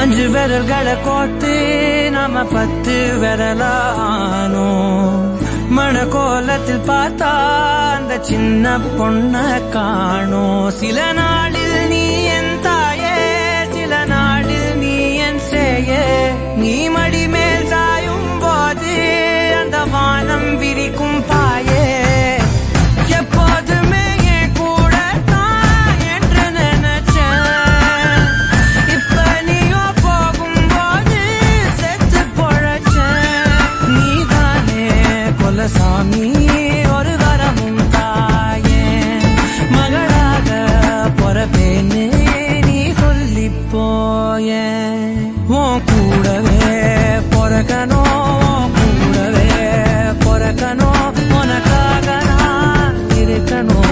அஞ்சு விரல்களை கோத்து நாம 10 விரலானோ மணக்கோலத்தில் பார்த்தா அந்த சின்ன பொண்ண காணோம். சில நாளில் நீ என் தாயே, சில நாளில் நீ என் சேயே. நீ மடி மேல் சாயும் போது அந்த வானம் விரிக்கும் பாயே. எப்போதுமே என் கூட தான் என்று நினைச்சேன். இப்ப நீயோ போகும்போது செத்து பொழைச்சேன். நீதானே கொலசாமி, ஒரு வரமும் தாயே. மகளாக பொறப்பேன்னு நீ சொல்லி போய. உன் கூடவே பொறக்கணும், கூடவே பொறக்கணும். உனக்காக நான் இருக்கணும்.